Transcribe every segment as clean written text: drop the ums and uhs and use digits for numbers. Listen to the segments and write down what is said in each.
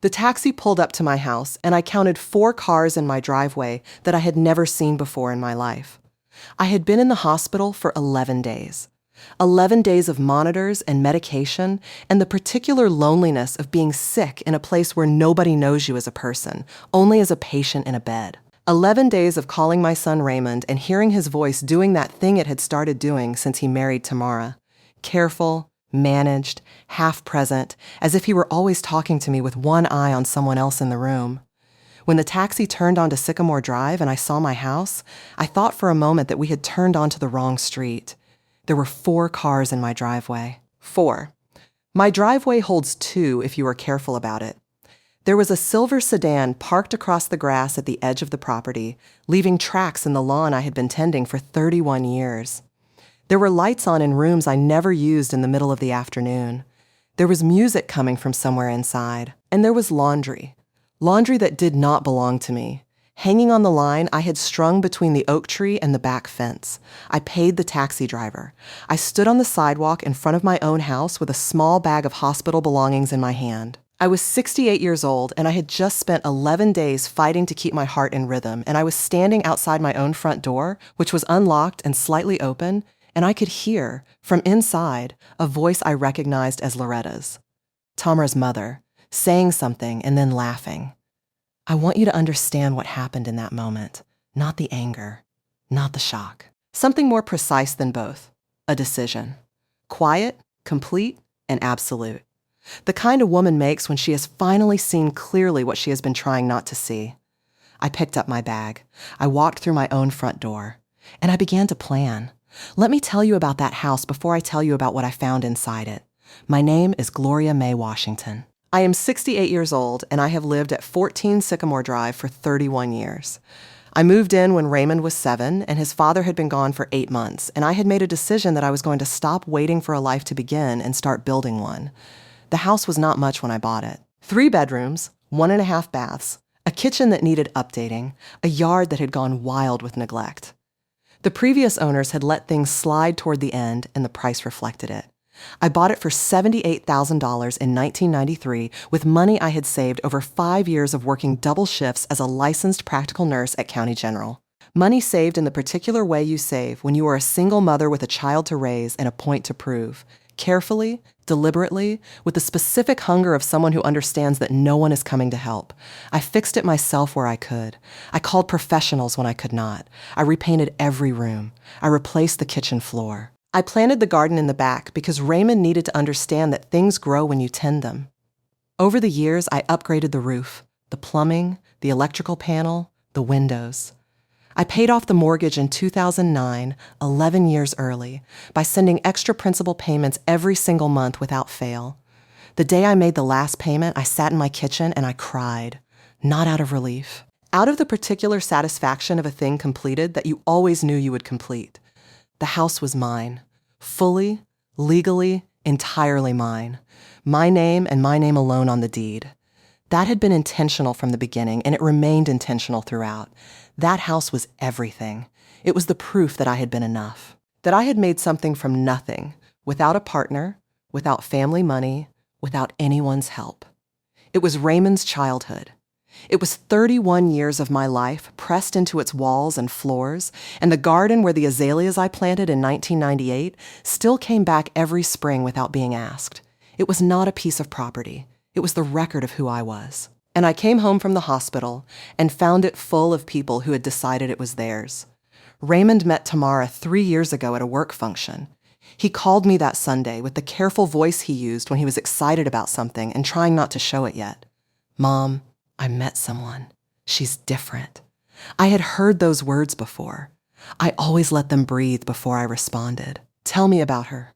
The taxi pulled up to my house, and I counted 4 cars in my driveway that I had never seen before in my life. I had been in the hospital for 11 days. 11 days of monitors and medication, and the particular loneliness of being sick in a place where nobody knows you as a person, only as a patient in a bed. 11 days of calling my son Raymond and hearing his voice doing that thing it had started doing since he married Tamara. Careful, managed, half present, as if he were always talking to me with one eye on someone else in the room. When the taxi turned onto Sycamore Drive and I saw my house, I thought for a moment that we had turned onto the wrong street. There were 4 cars in my driveway. 4. My driveway holds 2 if you are careful about it. There was a silver sedan parked across the grass at the edge of the property, leaving tracks in the lawn I had been tending for 31 years. There were lights on in rooms I never used in the middle of the afternoon. There was music coming from somewhere inside. And there was laundry. Laundry that did not belong to me. Hanging on the line, I had strung between the oak tree and the back fence. I paid the taxi driver. I stood on the sidewalk in front of my own house with a small bag of hospital belongings in my hand. I was 68 years old, and I had just spent 11 days fighting to keep my heart in rhythm, and I was standing outside my own front door, which was unlocked and slightly open, and I could hear, from inside, a voice I recognized as Loretta's, Tamara's mother, saying something and then laughing. I want you to understand what happened in that moment, not the anger, not the shock. Something more precise than both, a decision. Quiet, complete, and absolute. The kind a woman makes when she has finally seen clearly what she has been trying not to see. I picked up my bag. I walked through my own front door. And I began to plan. Let me tell you about that house before I tell you about what I found inside it. My name is Gloria Mae Washington. I am 68 years old, and I have lived at 14 Sycamore Drive for 31 years. I moved in when Raymond was 7, and his father had been gone for 8 months, and I had made a decision that I was going to stop waiting for a life to begin and start building one. The house was not much when I bought it. 3 bedrooms, 1.5 baths, a kitchen that needed updating, a yard that had gone wild with neglect. The previous owners had let things slide toward the end, and the price reflected it. I bought it for $78,000 in 1993 with money I had saved over 5 years of working double shifts as a licensed practical nurse at County General. Money saved in the particular way you save when you are a single mother with a child to raise and a point to prove. Carefully, deliberately, with the specific hunger of someone who understands that no one is coming to help. I fixed it myself where I could. I called professionals when I could not. I repainted every room. I replaced the kitchen floor. I planted the garden in the back because Raymond needed to understand that things grow when you tend them. Over the years, I upgraded the roof, the plumbing, the electrical panel, the windows. I paid off the mortgage in 2009, 11 years early, by sending extra principal payments every single month without fail. The day I made the last payment, I sat in my kitchen and I cried, not out of relief, out of the particular satisfaction of a thing completed that you always knew you would complete. The house was mine, fully, legally, entirely mine. My name and my name alone on the deed. That had been intentional from the beginning, and it remained intentional throughout. That house was everything. It was the proof that I had been enough, that I had made something from nothing, without a partner, without family money, without anyone's help. It was Raymond's childhood. It was 31 years of my life pressed into its walls and floors, and the garden where the azaleas I planted in 1998 still came back every spring without being asked. It was not a piece of property. It was the record of who I was. And I came home from the hospital and found it full of people who had decided it was theirs. Raymond met Tamara 3 years ago at a work function. He called me that Sunday with the careful voice he used when he was excited about something and trying not to show it yet. "Mom, I met someone. She's different." I had heard those words before. I always let them breathe before I responded. "Tell me about her."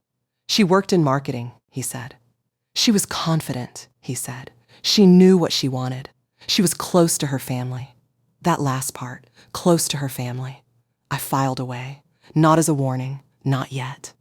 "She worked in marketing," he said. "She was confident," he said. "She knew what she wanted. She was close to her family." That last part, close to her family. I filed away, not as a warning, not yet,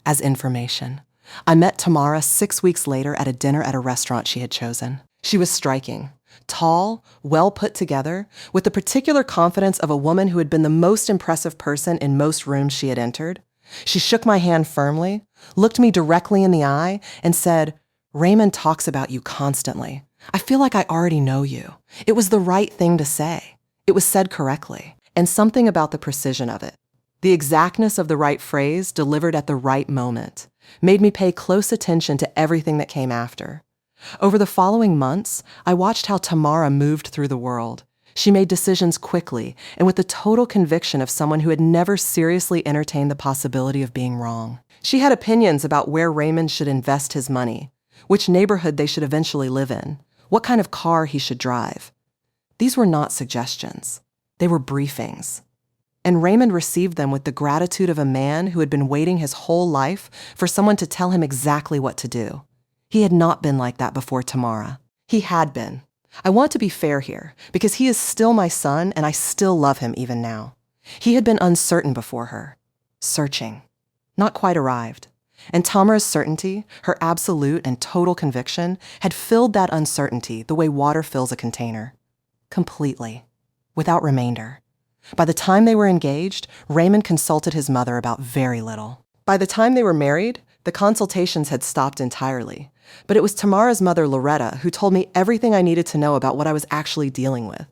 as information. I met Tamara 6 weeks later at a dinner at a restaurant she had chosen. She was striking. Tall, well put together, with the particular confidence of a woman who had been the most impressive person in most rooms she had entered. She shook my hand firmly, looked me directly in the eye, and said, "Raymond talks about you constantly. I feel like I already know you. It was the right thing to say. It was said correctly. And something about the precision of it, the exactness of the right phrase delivered at the right moment, made me pay close attention to everything that came after. Over the following months, I watched how Tamara moved through the world. She made decisions quickly and with the total conviction of someone who had never seriously entertained the possibility of being wrong. She had opinions about where Raymond should invest his money, which neighborhood they should eventually live in, what kind of car he should drive. These were not suggestions. They were briefings. And Raymond received them with the gratitude of a man who had been waiting his whole life for someone to tell him exactly what to do. He had not been like that before Tamara. He had been. I want to be fair here, because he is still my son and I still love him even now. He had been uncertain before her. Searching. Not quite arrived. And Tamara's certainty, her absolute and total conviction, had filled that uncertainty the way water fills a container. Completely. Without remainder. By the time they were engaged, Raymond consulted his mother about very little. By the time they were married, the consultations had stopped entirely. But it was Tamara's mother, Loretta, who told me everything I needed to know about what I was actually dealing with.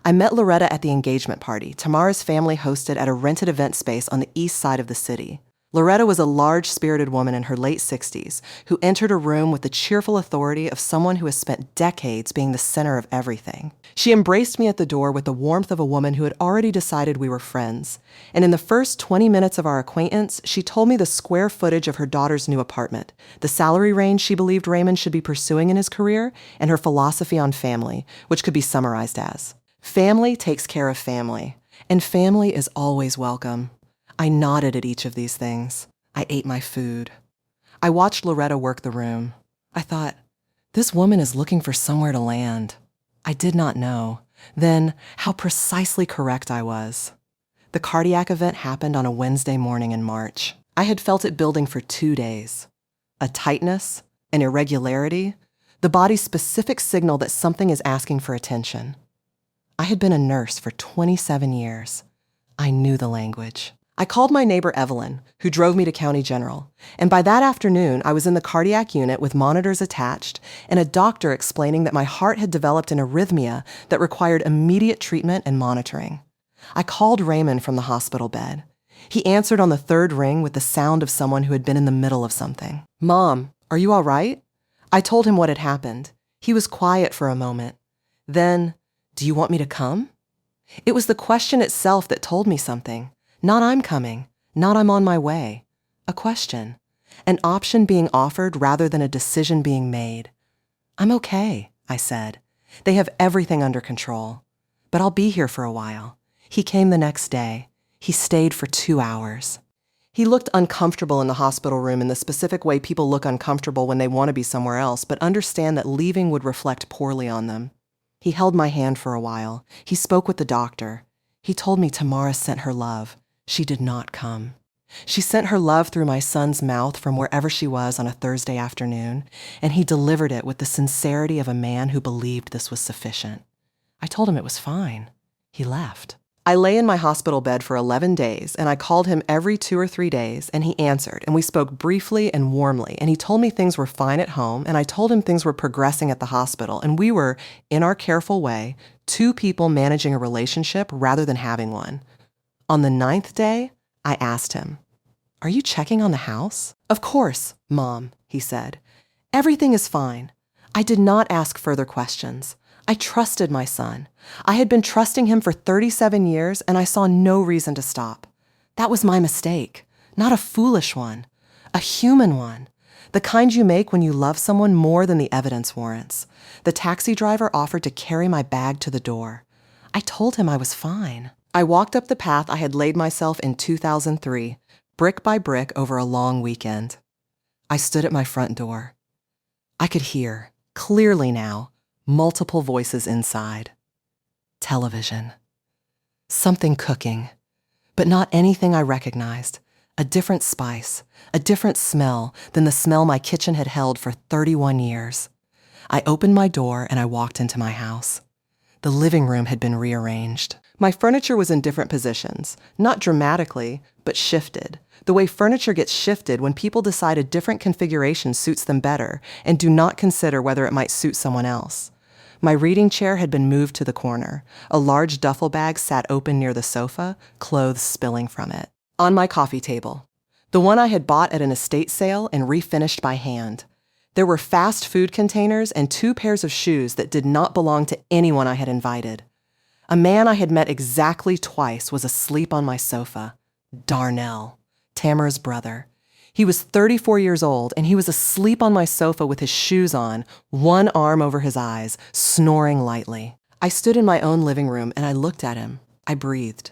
I met Loretta at the engagement party Tamara's family hosted at a rented event space on the east side of the city. Loretta was a large-spirited woman in her late 60s who entered a room with the cheerful authority of someone who has spent decades being the center of everything. She embraced me at the door with the warmth of a woman who had already decided we were friends. And in the first 20 minutes of our acquaintance, she told me the square footage of her daughter's new apartment, the salary range she believed Raymond should be pursuing in his career, and her philosophy on family, which could be summarized as, family takes care of family, and family is always welcome. I nodded at each of these things. I ate my food. I watched Loretta work the room. I thought, this woman is looking for somewhere to land. I did not know, then, how precisely correct I was. The cardiac event happened on a Wednesday morning in March. I had felt it building for 2 days. A tightness, an irregularity, the body's specific signal that something is asking for attention. I had been a nurse for 27 years. I knew the language. I called my neighbor Evelyn, who drove me to County General, and by that afternoon I was in the cardiac unit with monitors attached and a doctor explaining that my heart had developed an arrhythmia that required immediate treatment and monitoring. I called Raymond from the hospital bed. He answered on the third ring with the sound of someone who had been in the middle of something. "Mom, are you all right?" I told him what had happened. He was quiet for a moment. Then, "Do you want me to come?" It was the question itself that told me something. Not I'm coming, not I'm on my way. A question. An option being offered rather than a decision being made. "I'm okay," I said. "They have everything under control. But I'll be here for a while." He came the next day. He stayed for 2 hours. He looked uncomfortable in the hospital room in the specific way people look uncomfortable when they want to be somewhere else, but understand that leaving would reflect poorly on them. He held my hand for a while. He spoke with the doctor. He told me Tamara sent her love. She did not come. She sent her love through my son's mouth from wherever she was on a Thursday afternoon, and he delivered it with the sincerity of a man who believed this was sufficient. I told him it was fine. He left. I lay in my hospital bed for 11 days, and I called him every 2 or 3 days, and he answered, and we spoke briefly and warmly, and he told me things were fine at home, and I told him things were progressing at the hospital, and we were, in our careful way, 2 people managing a relationship rather than having one. On the 9th day, I asked him, "Are you checking on the house?" "Of course, Mom," he said. "Everything is fine." I did not ask further questions. I trusted my son. I had been trusting him for 37 years, and I saw no reason to stop. That was my mistake. Not a foolish one. A human one. The kind you make when you love someone more than the evidence warrants. The taxi driver offered to carry my bag to the door. I told him I was fine. I walked up the path I had laid myself in 2003, brick by brick over a long weekend. I stood at my front door. I could hear, clearly now, multiple voices inside. Television. Something cooking, but not anything I recognized. A different spice, a different smell than the smell my kitchen had held for 31 years. I opened my door and I walked into my house. The living room had been rearranged. My furniture was in different positions, not dramatically, but shifted. The way furniture gets shifted when people decide a different configuration suits them better and do not consider whether it might suit someone else. My reading chair had been moved to the corner. A large duffel bag sat open near the sofa, clothes spilling from it. On my coffee table, the one I had bought at an estate sale and refinished by hand, there were fast food containers and 2 pairs of shoes that did not belong to anyone I had invited. A man I had met exactly twice was asleep on my sofa. Darnell, Tamara's brother. He was 34 years old, and he was asleep on my sofa with his shoes on, one arm over his eyes, snoring lightly. I stood in my own living room, and I looked at him. I breathed.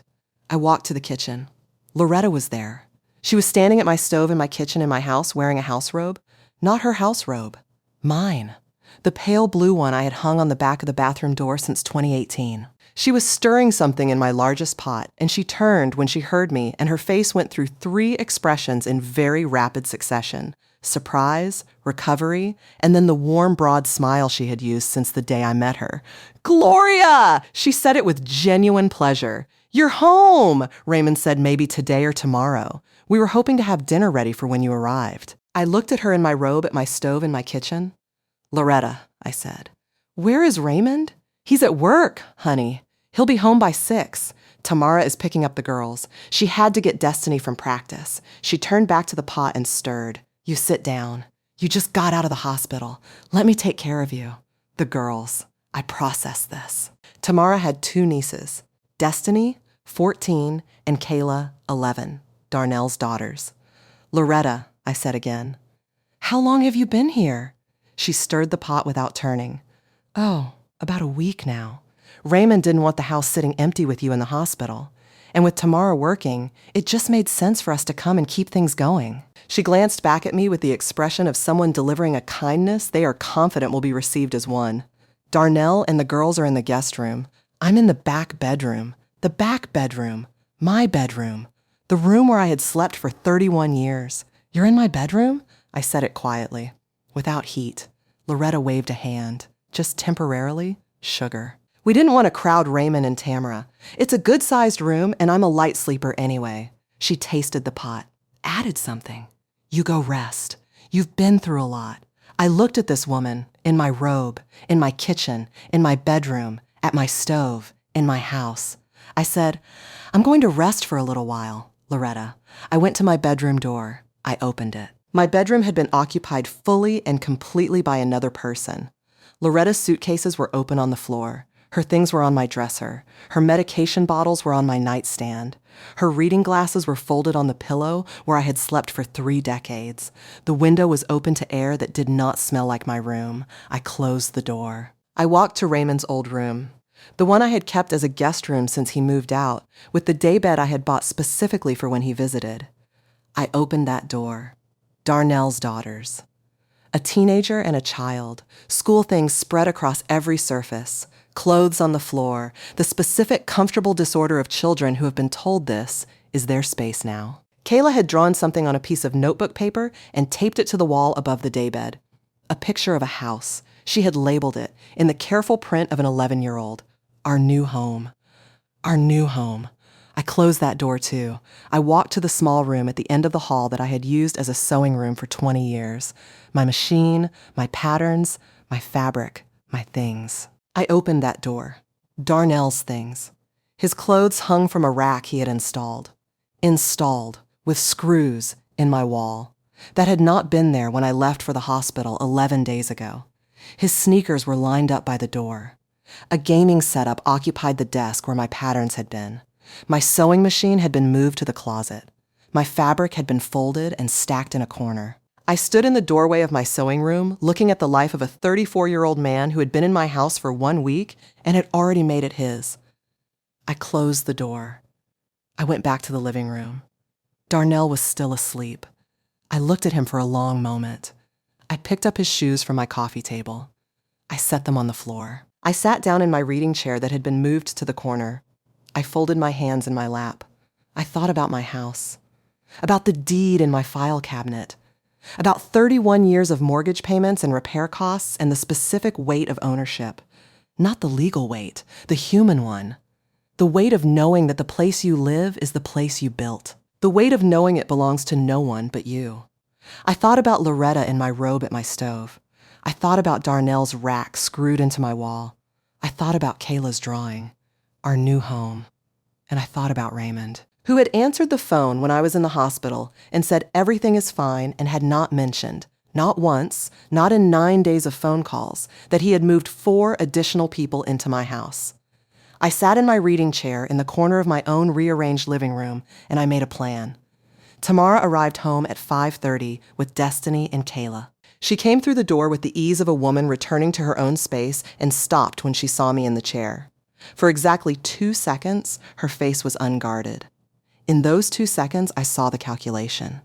I walked to the kitchen. Loretta was there. She was standing at my stove in my kitchen in my house wearing a house robe. Not her house robe. Mine. The pale blue one I had hung on the back of the bathroom door since 2018. She was stirring something in my largest pot, and she turned when she heard me, and her face went through 3 expressions in very rapid succession: surprise, recovery, and then the warm, broad smile she had used since the day I met her. "Gloria!" She said it with genuine pleasure. "You're home!" Raymond said maybe today or tomorrow. "We were hoping to have dinner ready for when you arrived." I looked at her in my robe at my stove in my kitchen. "Loretta," I said, "where is Raymond?" "He's at work, honey. He'll be home by 6. Tamara is picking up the girls. She had to get Destiny from practice." She turned back to the pot and stirred. "You sit down. You just got out of the hospital. Let me take care of you." The girls. I processed this. Tamara had 2 nieces, Destiny, 14, and Kayla, 11, Darnell's daughters. "Loretta," I said again. "How long have you been here?" She stirred the pot without turning. "Oh, about a week now. Raymond didn't want the house sitting empty with you in the hospital. And with Tamara working, it just made sense for us to come and keep things going." She glanced back at me with the expression of someone delivering a kindness they are confident will be received as one. "Darnell and the girls are in the guest room. I'm in the back bedroom. The back bedroom. My bedroom. The room where I had slept for 31 years. You're in my bedroom?" I said it quietly, without heat. Loretta waved a hand. Just temporarily, sugar. We didn't want to crowd Raymond and Tamara. It's a good-sized room, and I'm a light sleeper anyway. She tasted the pot. Added something. "You go rest. You've been through a lot." I looked at this woman, in my robe, in my kitchen, in my bedroom, at my stove, in my house. I said, "I'm going to rest for a little while, Loretta." I went to my bedroom door. I opened it. My bedroom had been occupied fully and completely by another person. Loretta's suitcases were open on the floor. Her things were on my dresser. Her medication bottles were on my nightstand. Her reading glasses were folded on the pillow where I had slept for 3 decades. The window was open to air that did not smell like my room. I closed the door. I walked to Raymond's old room, the one I had kept as a guest room since he moved out, with the daybed I had bought specifically for when he visited. I opened that door. Darnell's daughters. A teenager and a child, school things spread across every surface, clothes on the floor, the specific comfortable disorder of children who have been told this is their space now. Kayla had drawn something on a piece of notebook paper and taped it to the wall above the daybed. A picture of a house. She had labeled it, in the careful print of an 11-year-old, "Our new home." Our new home. I closed that door too. I walked to the small room at the end of the hall that I had used as a sewing room for 20 years. My machine, my patterns, my fabric, my things. I opened that door. Darnell's things. His clothes hung from a rack he had installed. Installed, with screws, in my wall. That had not been there when I left for the hospital 11 days ago. His sneakers were lined up by the door. A gaming setup occupied the desk where my patterns had been. My sewing machine had been moved to the closet. My fabric had been folded and stacked in a corner. I stood in the doorway of my sewing room, looking at the life of a 34-year-old man who had been in my house for 1 week and had already made it his. I closed the door. I went back to the living room. Darnell was still asleep. I looked at him for a long moment. I picked up his shoes from my coffee table. I set them on the floor. I sat down in my reading chair that had been moved to the corner. I folded my hands in my lap. I thought about my house, about the deed in my file cabinet, about 31 years of mortgage payments and repair costs and the specific weight of ownership. Not the legal weight, the human one. The weight of knowing that the place you live is the place you built. The weight of knowing it belongs to no one but you. I thought about Loretta in my robe at my stove. I thought about Darnell's rack screwed into my wall. I thought about Kayla's drawing, our new home, and I thought about Raymond, who had answered the phone when I was in the hospital and said everything is fine and had not mentioned, not once, not in 9 days of phone calls, that he had moved 4 additional people into my house. I sat in my reading chair in the corner of my own rearranged living room, and I made a plan. Tamara arrived home at 5:30 with Destiny and Kayla. She came through the door with the ease of a woman returning to her own space and stopped when she saw me in the chair. For exactly 2 seconds, her face was unguarded. In those 2 seconds, I saw the calculation.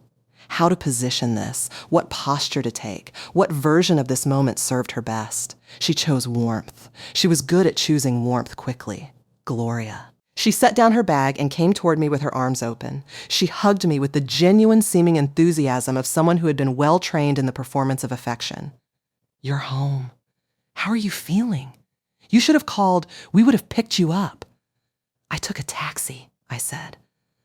How to position this, what posture to take, what version of this moment served her best. She chose warmth. She was good at choosing warmth quickly. Gloria. She set down her bag and came toward me with her arms open. She hugged me with the genuine seeming enthusiasm of someone who had been well trained in the performance of affection. "You're home. How are you feeling? You should have called. We would have picked you up." "I took a taxi," I said.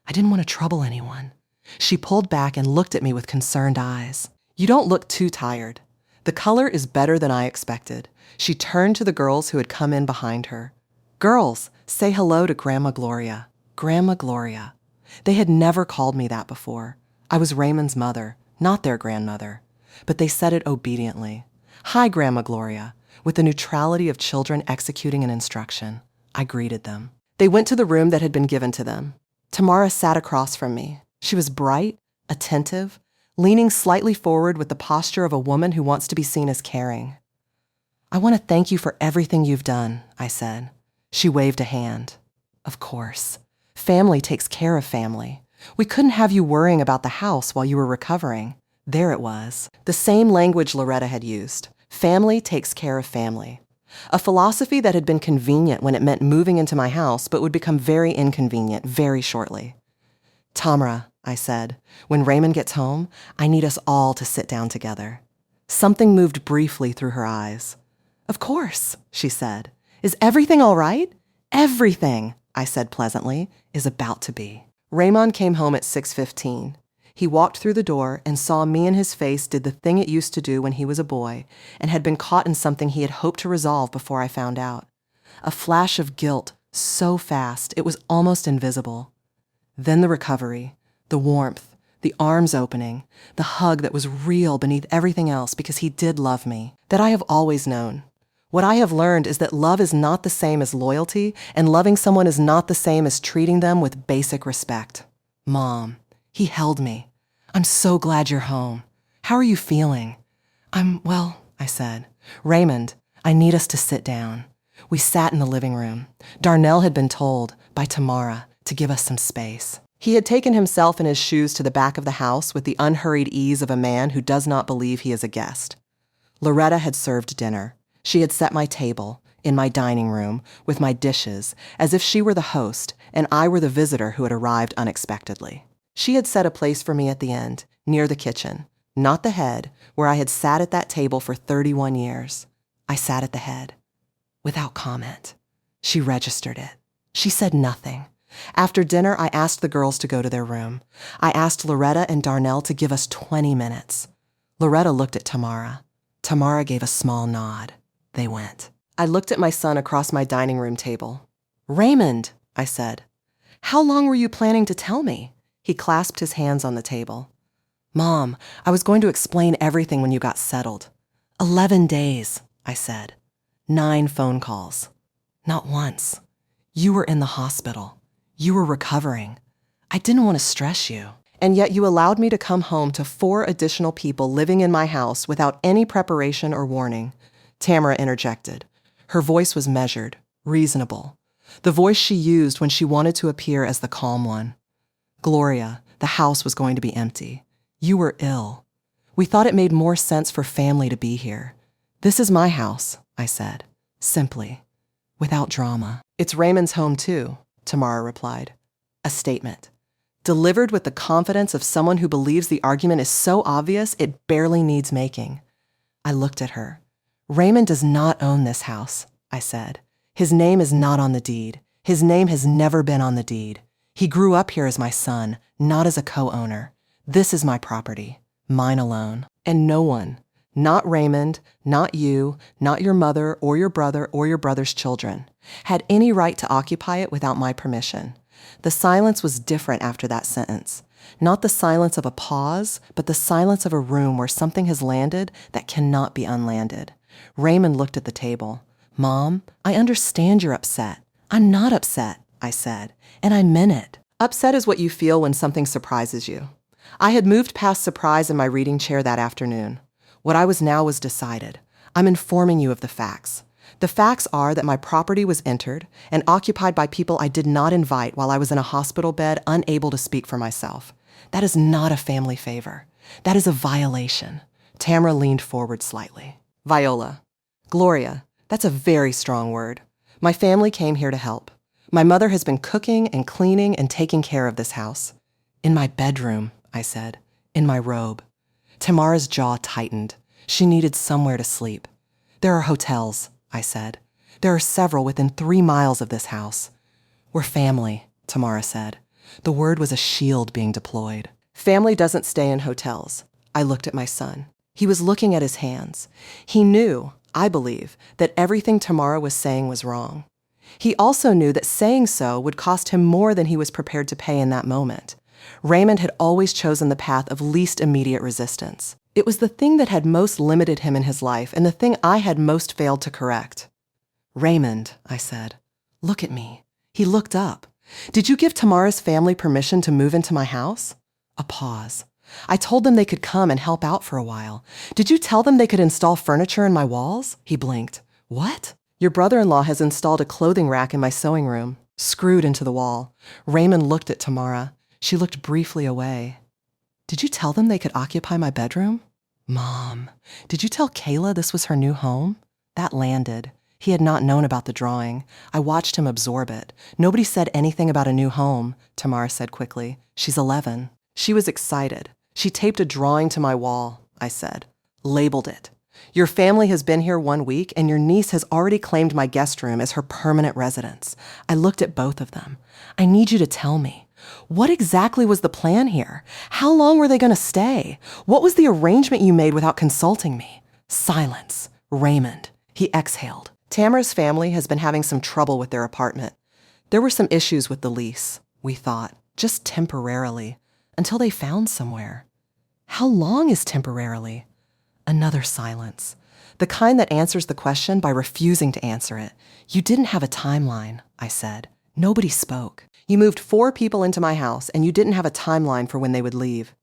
"I didn't want to trouble anyone." She pulled back and looked at me with concerned eyes. "You don't look too tired. The color is better than I expected." She turned to the girls who had come in behind her. "Girls, say hello to Grandma Gloria." Grandma Gloria. They had never called me that before. I was Raymond's mother, not their grandmother. But they said it obediently. "Hi, Grandma Gloria." With the neutrality of children executing an instruction, I greeted them. They went to the room that had been given to them. Tamara sat across from me. She was bright, attentive, leaning slightly forward with the posture of a woman who wants to be seen as caring. "I want to thank you for everything you've done," I said. She waved a hand. "Of course. Family takes care of family. We couldn't have you worrying about the house while you were recovering." There it was, the same language Loretta had used. Family takes care of family. A philosophy that had been convenient when it meant moving into my house, but would become very inconvenient very shortly. "Tamara," I said, "when Raymond gets home, I need us all to sit down together." Something moved briefly through her eyes. "Of course," she said. "Is everything all right?" "Everything," I said pleasantly, "is about to be." Raymond came home at 6:15. He walked through the door and saw me and his face did the thing it used to do when he was a boy and had been caught in something he had hoped to resolve before I found out. A flash of guilt, so fast it was almost invisible. Then the recovery, the warmth, the arms opening, the hug that was real beneath everything else because he did love me. That I have always known. What I have learned is that love is not the same as loyalty, and loving someone is not the same as treating them with basic respect. Mom, he held me. "I'm so glad you're home. How are you feeling?" "I'm well," I said. "Raymond, I need us to sit down." We sat in the living room. Darnell had been told, by Tamara, to give us some space. He had taken himself and his shoes to the back of the house with the unhurried ease of a man who does not believe he is a guest. Loretta had served dinner. She had set my table, in my dining room, with my dishes, as if she were the host and I were the visitor who had arrived unexpectedly. She had set a place for me at the end, near the kitchen, not the head, where I had sat at that table for 31 years. I sat at the head. Without comment. She registered it. She said nothing. After dinner, I asked the girls to go to their room. I asked Loretta and Darnell to give us 20 minutes. Loretta looked at Tamara. Tamara gave a small nod. They went. I looked at my son across my dining room table. "Raymond," I said, "how long were you planning to tell me?" He clasped his hands on the table. "Mom, I was going to explain everything when you got settled." 11 days, I said. 9 phone calls. Not once. You were in the hospital. You were recovering. I didn't want to stress you. And yet you allowed me to come home to 4 additional people living in my house without any preparation or warning. Tamara interjected. Her voice was measured, reasonable. The voice she used when she wanted to appear as the calm one. "Gloria, the house was going to be empty. You were ill. We thought it made more sense for family to be here. This is my house," I said, simply, without drama. "It's Raymond's home too," Tamara replied. A statement. Delivered with the confidence of someone who believes the argument is so obvious it barely needs making. I looked at her. "Raymond does not own this house," I said. "His name is not on the deed. His name has never been on the deed. He grew up here as my son, not as a co-owner. This is my property, mine alone. And no one, not Raymond, not you, not your mother or your brother or your brother's children, had any right to occupy it without my permission. The silence was different after that sentence. Not the silence of a pause, but the silence of a room where something has landed that cannot be unlanded. Raymond looked at the table. Mom, I understand you're upset. I'm not upset, I said, and I meant it. Upset is what you feel when something surprises you. I had moved past surprise in my reading chair that afternoon. What I was now was decided. I'm informing you of the facts. The facts are that my property was entered and occupied by people I did not invite while I was in a hospital bed, unable to speak for myself. That is not a family favor. That is a violation. Tamara leaned forward slightly. Viola. Gloria. That's a very strong word. My family came here to help. My mother has been cooking and cleaning and taking care of this house. In my bedroom, I said. In my robe. Tamara's jaw tightened. She needed somewhere to sleep. There are hotels, I said. There are several within 3 miles of this house. We're family, Tamara said. The word was a shield being deployed. Family doesn't stay in hotels. I looked at my son. He was looking at his hands. He knew, I believe, that everything Tamara was saying was wrong. He also knew that saying so would cost him more than he was prepared to pay in that moment. Raymond had always chosen the path of least immediate resistance. It was the thing that had most limited him in his life and the thing I had most failed to correct. Raymond, I said, look at me. He looked up. Did you give Tamara's family permission to move into my house? A pause. I told them they could come and help out for a while. Did you tell them they could install furniture in my walls? He blinked. What? Your brother-in-law has installed a clothing rack in my sewing room, screwed into the wall. Raymond looked at Tamara. She looked briefly away. Did you tell them they could occupy my bedroom? Mom, did you tell Kayla this was her new home? That landed. He had not known about the drawing. I watched him absorb it. Nobody said anything about a new home, Tamara said quickly. She's 11. She was excited. She taped a drawing to my wall, I said. Labeled it. Your family has been here 1 week, and your niece has already claimed my guest room as her permanent residence. I looked at both of them. I need you to tell me. What exactly was the plan here? How long were they going to stay? What was the arrangement you made without consulting me? Silence. Raymond. He exhaled. Tamara's family has been having some trouble with their apartment. There were some issues with the lease, we thought, just temporarily, until they found somewhere. How long is temporarily? Another silence. The kind that answers the question by refusing to answer it. You didn't have a timeline, I said. Nobody spoke. You moved 4 people into my house, and you didn't have a timeline for when they would leave.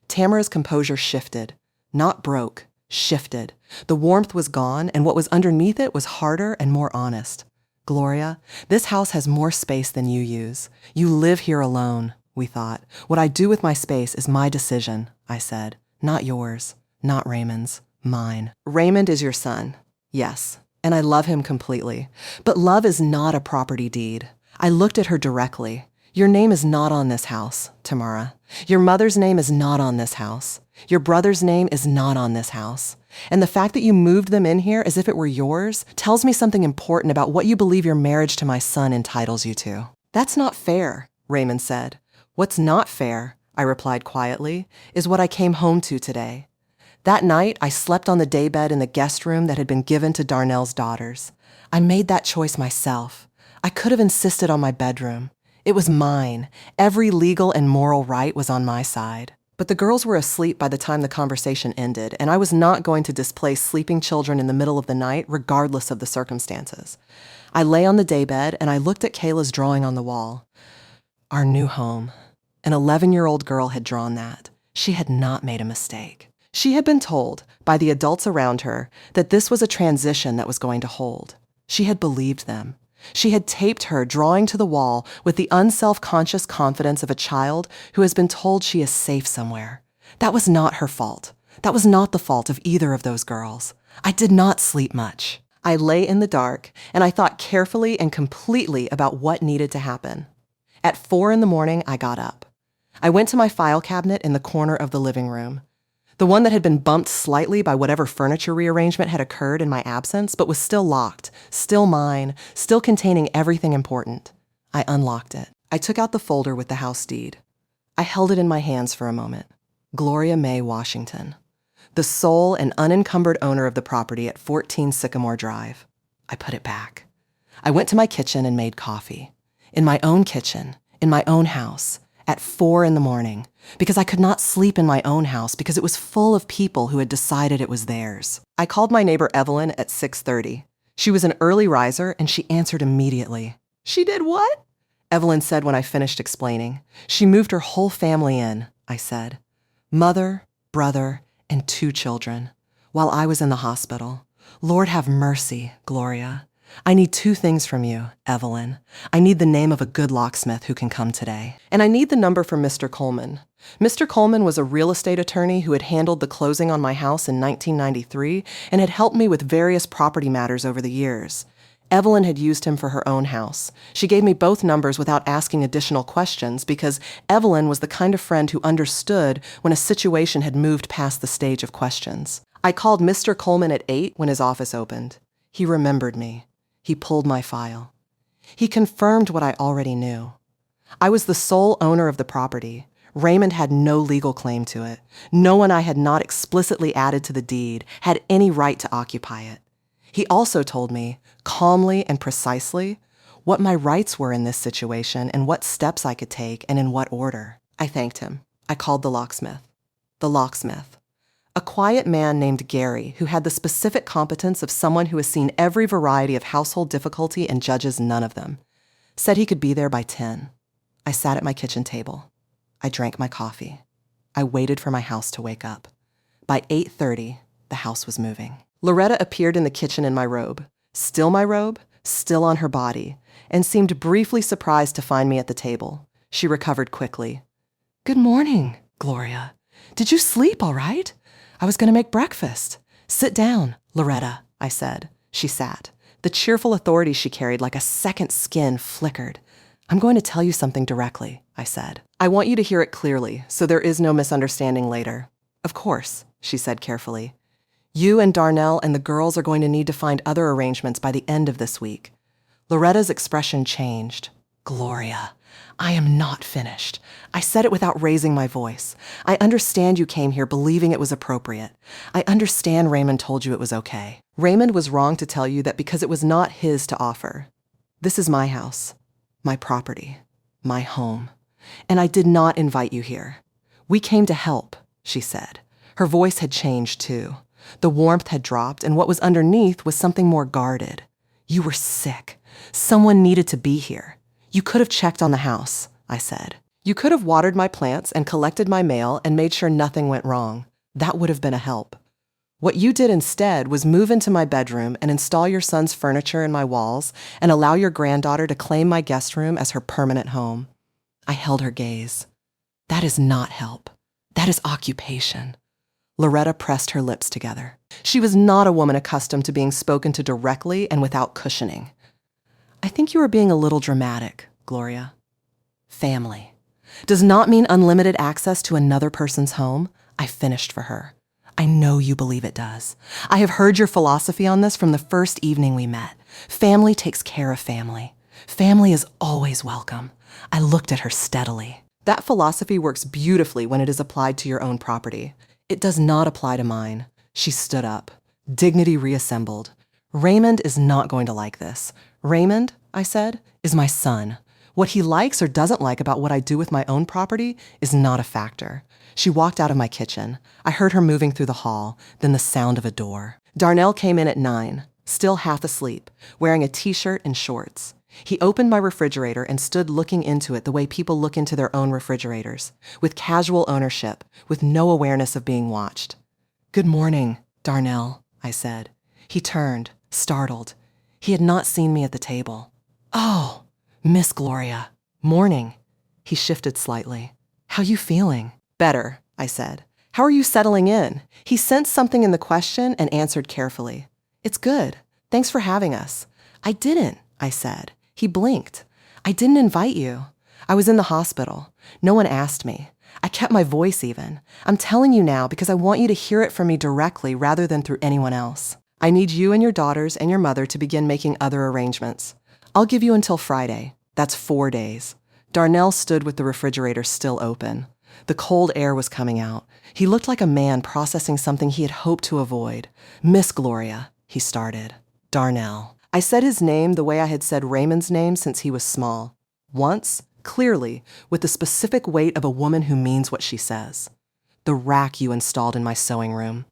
Tamara's composure shifted. Not broke. Shifted. The warmth was gone, and what was underneath it was harder and more honest. Gloria, this house has more space than you use. You live here alone, we thought. What I do with my space is my decision, I said. Not yours. Not Raymond's. Mine. Raymond is your son. Yes. And I love him completely. But love is not a property deed. I looked at her directly. Your name is not on this house, Tamara. Your mother's name is not on this house. Your brother's name is not on this house. And the fact that you moved them in here as if it were yours tells me something important about what you believe your marriage to my son entitles you to. That's not fair, Raymond said. What's not fair, I replied quietly, is what I came home to today. That night, I slept on the daybed in the guest room that had been given to Darnell's daughters. I made that choice myself. I could have insisted on my bedroom. It was mine. Every legal and moral right was on my side. But the girls were asleep by the time the conversation ended, and I was not going to displace sleeping children in the middle of the night, regardless of the circumstances. I lay on the daybed, and I looked at Kayla's drawing on the wall. Our new home. An 11-year-old girl had drawn that. She had not made a mistake. She had been told, by the adults around her, that this was a transition that was going to hold. She had believed them. She had taped her drawing to the wall with the unself-conscious confidence of a child who has been told she is safe somewhere. That was not her fault. That was not the fault of either of those girls. I did not sleep much. I lay in the dark, and I thought carefully and completely about what needed to happen. At 4 a.m, I got up. I went to my file cabinet in the corner of the living room. The one that had been bumped slightly by whatever furniture rearrangement had occurred in my absence, but was still locked, still mine, still containing everything important. I unlocked it. I took out the folder with the house deed. I held it in my hands for a moment. Gloria May Washington. the sole and unencumbered owner of the property at 14 Sycamore Drive. I put it back. I went to my kitchen and made coffee. In my own kitchen, in my own house, at 4 a.m, because I could not sleep in my own house because it was full of people who had decided it was theirs. I called my neighbor Evelyn at 6:30. She was an early riser and she answered immediately. "She did what?" Evelyn said when I finished explaining. "She moved her whole family in," I said. "Mother, brother, and 2 children, while I was in the hospital. Lord have mercy, Gloria. I need 2 things from you, Evelyn. I need the name of a good locksmith who can come today. And I need the number for Mr. Coleman. Mr. Coleman was a real estate attorney who had handled the closing on my house in 1993 and had helped me with various property matters over the years. Evelyn had used him for her own house. She gave me both numbers without asking additional questions because Evelyn was the kind of friend who understood when a situation had moved past the stage of questions. I called Mr. Coleman at 8 when his office opened. He remembered me. He pulled my file. He confirmed what I already knew. I was the sole owner of the property. Raymond had no legal claim to it. No one I had not explicitly added to the deed had any right to occupy it. He also told me, calmly and precisely, what my rights were in this situation and what steps I could take and in what order. I thanked him. I called the locksmith. The locksmith. A quiet man named Gary who had the specific competence of someone who has seen every variety of household difficulty and judges none of them. Said he could be there by 10. I sat at my kitchen table. I drank my coffee. I waited for my house to wake up. By 8:30, the house was moving. Loretta appeared in the kitchen in my robe, still on her body, and seemed briefly surprised to find me at the table. She recovered quickly. "Good morning, Gloria. Did you sleep all right? I was going to make breakfast. Sit down, Loretta," I said. She sat. The cheerful authority she carried like a second skin flickered. "I'm going to tell you something directly," I said. "I want you to hear it clearly, so there is no misunderstanding later." "Of course," she said carefully. "You and Darnell and the girls are going to need to find other arrangements by the end of this week." Loretta's expression changed. "Gloria, I am not finished." I said it without raising my voice. "I understand you came here believing it was appropriate. I understand Raymond told you it was okay. Raymond was wrong to tell you that because it was not his to offer. This is my house, my property, my home. And I did not invite you here. We came to help," she said. Her voice had changed too. The warmth had dropped, and what was underneath was something more guarded. "You were sick. Someone needed to be here. You could have checked on the house," I said. "You could have watered my plants and collected my mail and made sure nothing went wrong. That would have been a help. What you did instead was move into my bedroom and install your son's furniture in my walls and allow your granddaughter to claim my guest room as her permanent home." I held her gaze. "That is not help. That is occupation." Loretta pressed her lips together. She was not a woman accustomed to being spoken to directly and without cushioning. "I think you are being a little dramatic, Gloria. Family does not mean unlimited access to another person's home," I finished for her. "I know you believe it does. I have heard your philosophy on this from the first evening we met. Family takes care of family. Family is always welcome." I looked at her steadily. "That philosophy works beautifully when it is applied to your own property. It does not apply to mine." She stood up, dignity reassembled. "Raymond is not going to like this. Raymond," I said, "is my son. What he likes or doesn't like about what I do with my own property is not a factor." She walked out of my kitchen. I heard her moving through the hall, then the sound of a door. Darnell came in at 9, still half asleep, wearing a t-shirt and shorts. He opened my refrigerator and stood looking into it the way people look into their own refrigerators, with casual ownership, with no awareness of being watched. "Good morning, Darnell," I said. He turned, startled. He had not seen me at the table. "Oh, Miss Gloria. Morning." He shifted slightly. "How you feeling?" "Better," I said. "How are you settling in?" He sensed something in the question and answered carefully. "It's good. Thanks for having us." "I didn't," I said. He blinked. "I didn't invite you. I was in the hospital. No one asked me. I kept my voice even. I'm telling you now because I want you to hear it from me directly rather than through anyone else. I need you and your daughters and your mother to begin making other arrangements. I'll give you until Friday. That's 4 days." Darnell stood with the refrigerator still open. The cold air was coming out. He looked like a man processing something he had hoped to avoid. "Miss Gloria," he started. "Darnell." I said his name the way I had said Raymond's name since he was small. Once, clearly, with the specific weight of a woman who means what she says. "The rack you installed in my sewing room.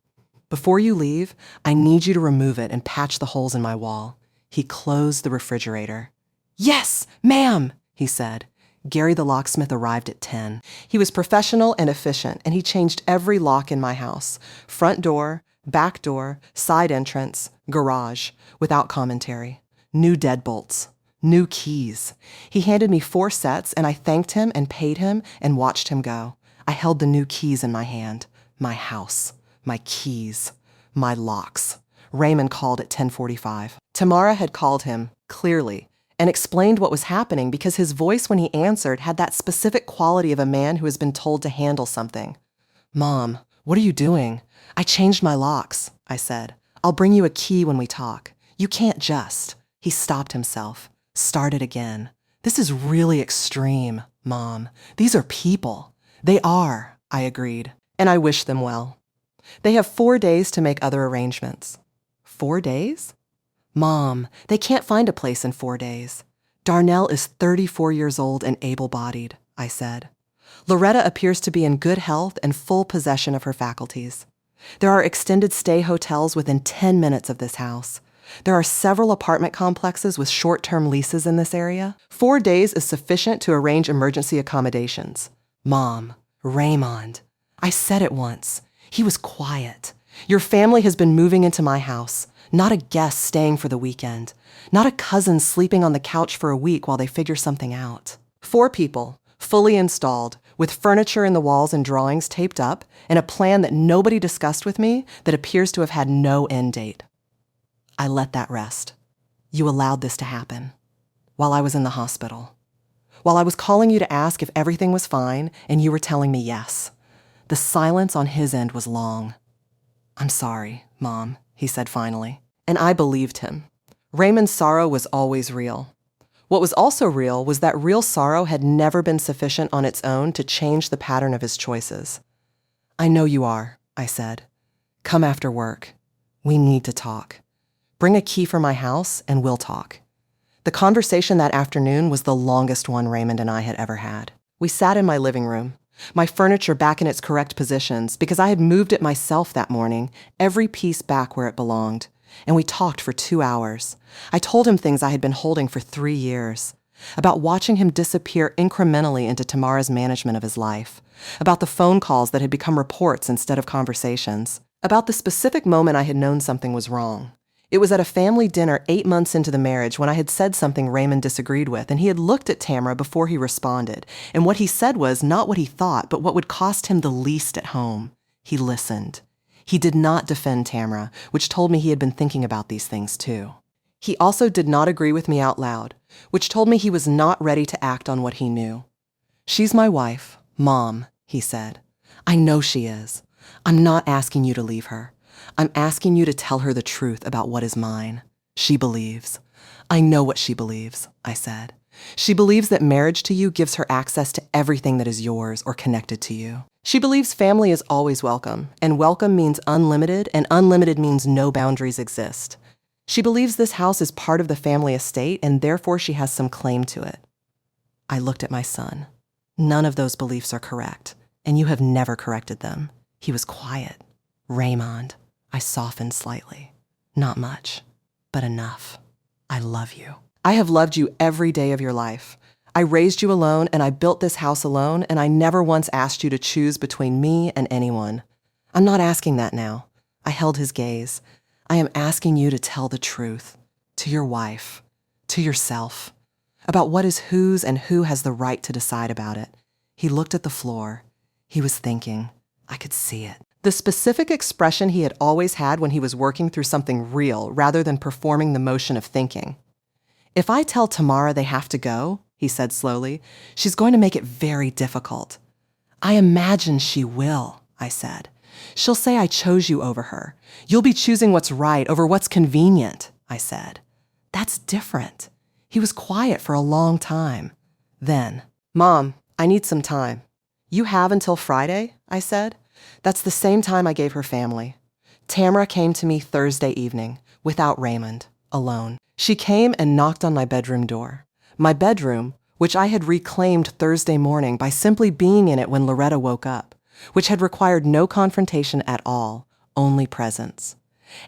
Before you leave, I need you to remove it and patch the holes in my wall." He closed the refrigerator. "Yes, ma'am," he said. Gary the locksmith arrived at 10. He was professional and efficient, and he changed every lock in my house. Front door, back door, side entrance, garage, without commentary. New deadbolts, new keys. He handed me 4 sets, and I thanked him and paid him and watched him go. I held the new keys in my hand. My house, my keys, my locks. Raymond called at 10:45. Tamara had called him, clearly, and explained what was happening because his voice when he answered had that specific quality of a man who has been told to handle something. "Mom, what are you doing?" "I changed my locks," I said. "I'll bring you a key when we talk. You can't just." He stopped himself, started again. "This is really extreme, Mom. These are people." "They are," I agreed, and I wished them well. "They have 4 days to make other arrangements." 4 days? "Mom, they can't find a place in 4 days. Darnell is 34 years old and able-bodied," I said. "Loretta appears to be in good health and full possession of her faculties. There are extended stay hotels within 10 minutes of this house. There are several apartment complexes with short-term leases in this area. 4 days is sufficient to arrange emergency accommodations." "Mom, Raymond." I said it once. He was quiet. "Your family has been moving into my house. Not a guest staying for the weekend. Not a cousin sleeping on the couch for a week while they figure something out. 4 people, fully installed, with furniture in the walls and drawings taped up, and a plan that nobody discussed with me that appears to have had no end date." I let that rest. "You allowed this to happen. While I was in the hospital. While I was calling you to ask if everything was fine, and you were telling me yes." The silence on his end was long. "I'm sorry, Mom," he said finally. And I believed him. Raymond's sorrow was always real. What was also real was that real sorrow had never been sufficient on its own to change the pattern of his choices. "I know you are," I said. "Come after work. We need to talk. Bring a key for my house and we'll talk." The conversation that afternoon was the longest one Raymond and I had ever had. We sat in my living room, my furniture back in its correct positions because I had moved it myself that morning, every piece back where it belonged. And we talked for 2 hours. I told him things I had been holding for 3 years. About watching him disappear incrementally into Tamara's management of his life. About the phone calls that had become reports instead of conversations. About the specific moment I had known something was wrong. It was at a family dinner 8 months into the marriage when I had said something Raymond disagreed with, and he had looked at Tamara before he responded. And what he said was not what he thought, but what would cost him the least at home. He listened. He did not defend Tamara, which told me he had been thinking about these things too. He also did not agree with me out loud, which told me he was not ready to act on what he knew. "She's my wife, Mom," he said. "I know she is. I'm not asking you to leave her. I'm asking you to tell her the truth about what is mine. She believes." "I know what she believes," I said. "She believes that marriage to you gives her access to everything that is yours or connected to you. She believes family is always welcome, and welcome means unlimited, and unlimited means no boundaries exist. She believes this house is part of the family estate, and therefore she has some claim to it." I looked at my son. "None of those beliefs are correct, and you have never corrected them." He was quiet. "Raymond," I softened slightly. "Not much, but enough. I love you. I have loved you every day of your life. I raised you alone, and I built this house alone, and I never once asked you to choose between me and anyone. I'm not asking that now." I held his gaze. "I am asking you to tell the truth. To your wife. To yourself. About what is whose and who has the right to decide about it." He looked at the floor. He was thinking. I could see it. The specific expression he had always had when he was working through something real rather than performing the motion of thinking. "If I tell Tamara they have to go," he said slowly, "she's going to make it very difficult." "I imagine she will," I said. "She'll say I chose you over her. You'll be choosing what's right over what's convenient," I said. "That's different." He was quiet for a long time. Then, "Mom, I need some time. You have until Friday, I said. That's the same time I gave her family. Tamara came to me Thursday evening, without Raymond, alone. She came and knocked on my bedroom door. My bedroom, which I had reclaimed Thursday morning by simply being in it when Loretta woke up, which had required no confrontation at all, only presence.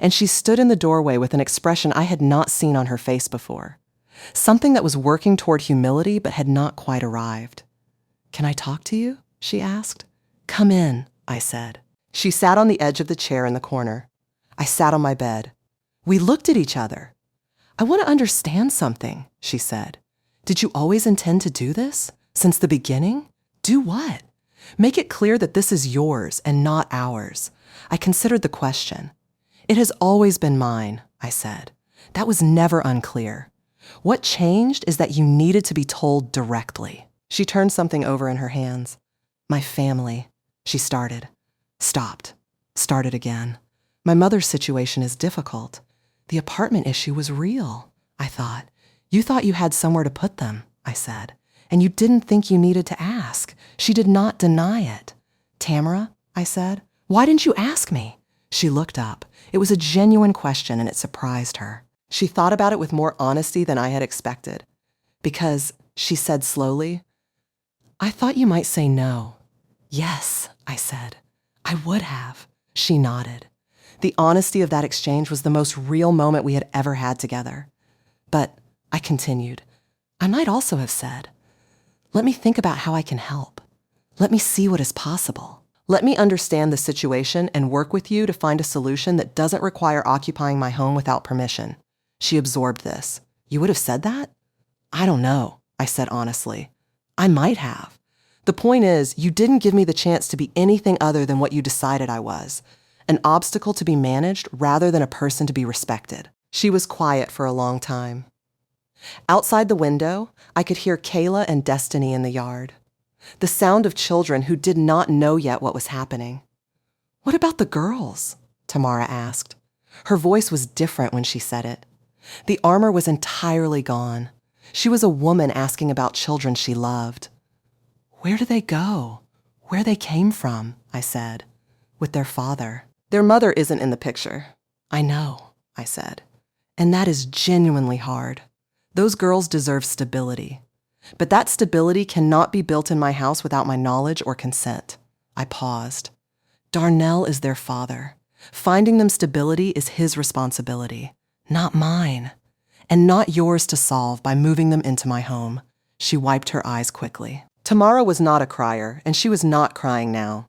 And she stood in the doorway with an expression I had not seen on her face before. Something that was working toward humility but had not quite arrived. "Can I talk to you?" she asked. "Come in," I said. She sat on the edge of the chair in the corner. I sat on my bed. We looked at each other. "I want to understand something," she said. "Did you always intend to do this? Since the beginning? Do what? Make it clear that this is yours and not ours." I considered the question. "It has always been mine," I said. "That was never unclear. What changed is that you needed to be told directly." She turned something over in her hands. "My family," she started. Stopped. Started again. "My mother's situation is difficult. The apartment issue was real," I thought. "You thought you had somewhere to put them," I said. "And you didn't think you needed to ask." She did not deny it. "Tamara," I said, "why didn't you ask me?" She looked up. It was a genuine question and it surprised her. She thought about it with more honesty than I had expected. "Because," she said slowly, "I thought you might say no." "Yes," I said. "I would have." She nodded. The honesty of that exchange was the most real moment we had ever had together. "But," I continued, "I might also have said, let me think about how I can help. Let me see what is possible. Let me understand the situation and work with you to find a solution that doesn't require occupying my home without permission." She absorbed this. "You would have said that?" "I don't know," I said honestly. "I might have. The point is, you didn't give me the chance to be anything other than what you decided I was. An obstacle to be managed rather than a person to be respected." She was quiet for a long time. Outside the window, I could hear Kayla and Destiny in the yard. The sound of children who did not know yet what was happening. "What about the girls?" Tamara asked. Her voice was different when she said it. The armor was entirely gone. She was a woman asking about children she loved. "Where do they go? Where they came from?" I said. "With their father." "Their mother isn't in the picture." "I know," I said. "And that is genuinely hard. Those girls deserve stability. But that stability cannot be built in my house without my knowledge or consent." I paused. "Darnell is their father. Finding them stability is his responsibility, not mine. And not yours to solve by moving them into my home." She wiped her eyes quickly. Tamara was not a crier, and she was not crying now.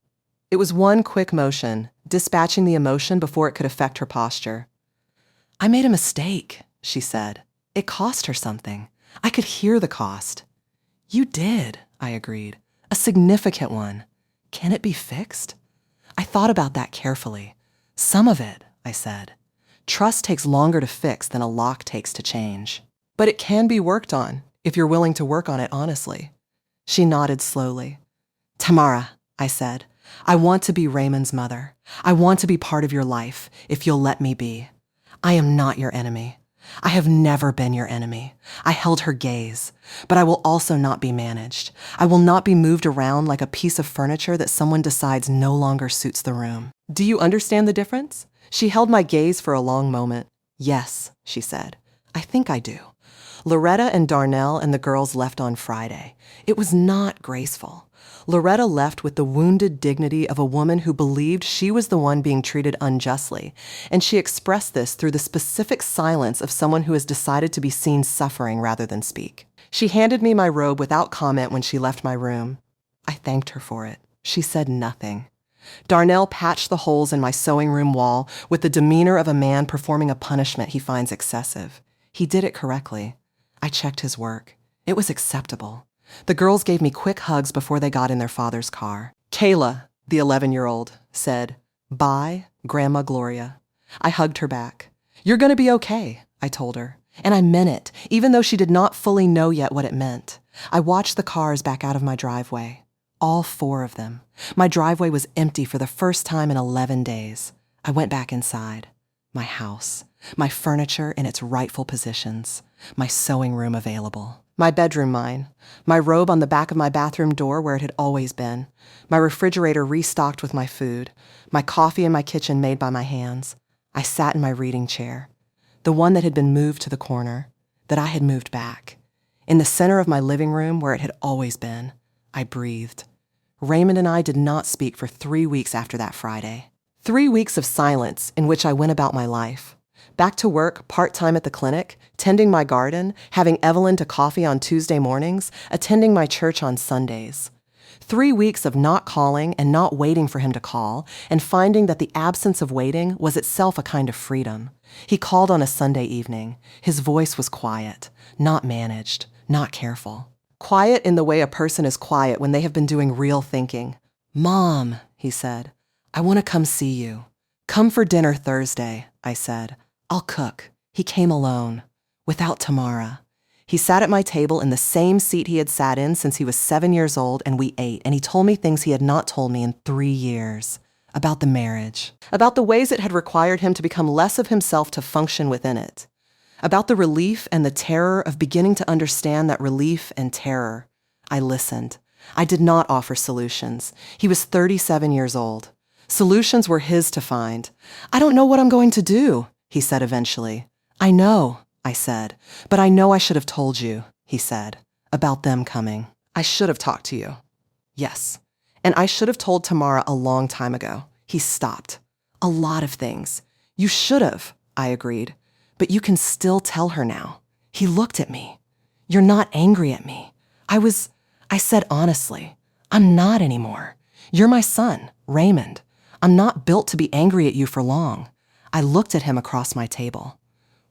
It was one quick motion, dispatching the emotion before it could affect her posture. "I made a mistake," she said. "It cost her something. I could hear the cost." "You did," I agreed. "A significant one. Can it be fixed?" I thought about that carefully. "Some of it," I said. "Trust takes longer to fix than a lock takes to change. But it can be worked on, if you're willing to work on it honestly." She nodded slowly. "Tamara," I said, "I want to be Raymond's mother. I want to be part of your life, if you'll let me be. I am not your enemy. I have never been your enemy. I held her gaze, but I will also not be managed. I will not be moved around like a piece of furniture that someone decides no longer suits the room. Do you understand the difference?" She held my gaze for a long moment. "Yes," she said. "I think I do." Loretta and Darnell and the girls left on Friday. It was not graceful. Loretta left with the wounded dignity of a woman who believed she was the one being treated unjustly, and she expressed this through the specific silence of someone who has decided to be seen suffering rather than speak. She handed me my robe without comment when she left my room. I thanked her for it. She said nothing. Darnell patched the holes in my sewing room wall with the demeanor of a man performing a punishment he finds excessive. He did it correctly. I checked his work. It was acceptable. The girls gave me quick hugs before they got in their father's car. Kayla, the 11-year-old, said, "Bye, Grandma Gloria." I hugged her back. "You're going to be okay," I told her. And I meant it, even though she did not fully know yet what it meant. I watched the cars back out of my driveway. All 4 of them. My driveway was empty for the first time in 11 days. I went back inside. My house. My furniture in its rightful positions. My sewing room available. My bedroom mine. My robe on the back of my bathroom door where it had always been. My refrigerator restocked with my food. My coffee in my kitchen made by my hands. I sat in my reading chair. The one that had been moved to the corner. That I had moved back. In the center of my living room where it had always been. I breathed. Raymond and I did not speak for 3 weeks after that Friday. 3 weeks of silence in which I went about my life. Back to work, part-time at the clinic, tending my garden, having Evelyn to coffee on Tuesday mornings, attending my church on Sundays. 3 weeks of not calling and not waiting for him to call, and finding that the absence of waiting was itself a kind of freedom. He called on a Sunday evening. His voice was quiet, not managed, not careful. Quiet in the way a person is quiet when they have been doing real thinking. "Mom," he said, "I want to come see you." "Come for dinner Thursday," I said. "I'll cook." He came alone, without Tamara. He sat at my table in the same seat he had sat in since he was 7 years old, and we ate, and he told me things he had not told me in 3 years. About the marriage. About the ways it had required him to become less of himself to function within it. About the relief and the terror of beginning to understand that relief and terror. I listened. I did not offer solutions. He was 37 years old. Solutions were his to find. "I don't know what I'm going to do," he said eventually. "I know," I said, "but I know I should have told you," he said, "about them coming. I should have talked to you." Yes, and I should have told Tamara a long time ago. He stopped. "A lot of things. You should have," I agreed, "but you can still tell her now." He looked at me. "You're not angry at me." I said honestly, "I'm not anymore. You're my son, Raymond. I'm not built to be angry at you for long." I looked at him across my table.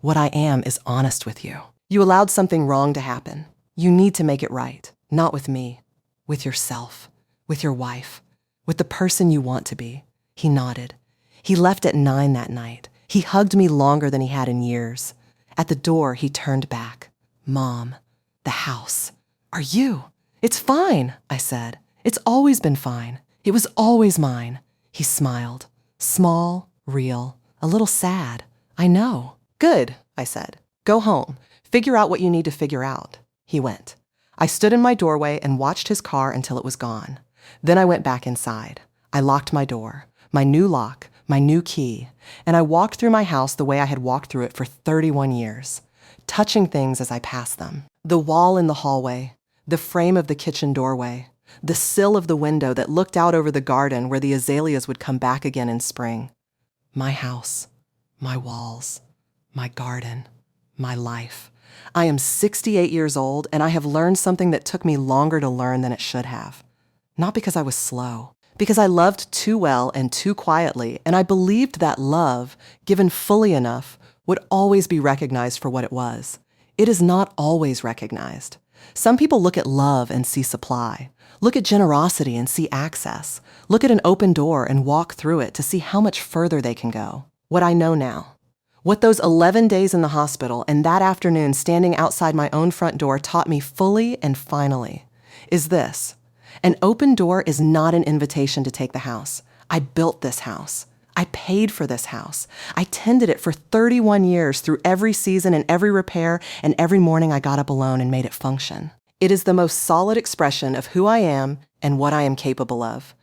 "What I am is honest with you. You allowed something wrong to happen. You need to make it right, not with me, with yourself, with your wife, with the person you want to be." He nodded. He left at 9 that night. He hugged me longer than he had in years. At the door, he turned back. "Mom, the house. Are you?" "It's fine," I said. "It's always been fine. It was always mine." He smiled. Small, real, a little sad. "I know." "Good," I said. "Go home. Figure out what you need to figure out." He went. I stood in my doorway and watched his car until it was gone. Then I went back inside. I locked my door, my new lock, my new key, and I walked through my house the way I had walked through it for 31 years, touching things as I passed them. The wall in the hallway, the frame of the kitchen doorway, the sill of the window that looked out over the garden where the azaleas would come back again in spring. My house, my walls, my garden, my life. I am 68 years old, and I have learned something that took me longer to learn than it should have. Not because I was slow, because I loved too well and too quietly, and I believed that love, given fully enough, would always be recognized for what it was. It is not always recognized. Some people look at love and see supply, look at generosity and see access, look at an open door and walk through it to see how much further they can go. What I know now, what those 11 days in the hospital and that afternoon standing outside my own front door taught me fully and finally, is this: an open door is not an invitation to take the house. I built this house. I paid for this house. I tended it for 31 years through every season and every repair, and every morning I got up alone and made it function. It is the most solid expression of who I am and what I am capable of.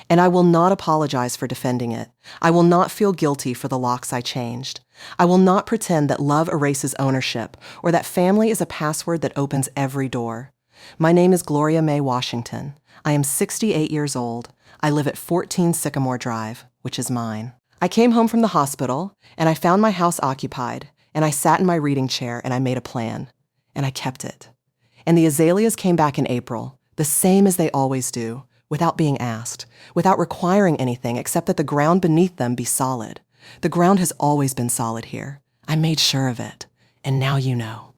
And I will not apologize for defending it. I will not feel guilty for the locks I changed. I will not pretend that love erases ownership or that family is a password that opens every door. My name is Gloria Mae Washington. I am 68 years old. I live at 14 Sycamore Drive, which is mine. I came home from the hospital, and I found my house occupied, and I sat in my reading chair, and I made a plan, and I kept it. And the azaleas came back in April, the same as they always do, without being asked, without requiring anything except that the ground beneath them be solid. The ground has always been solid here. I made sure of it, and now you know.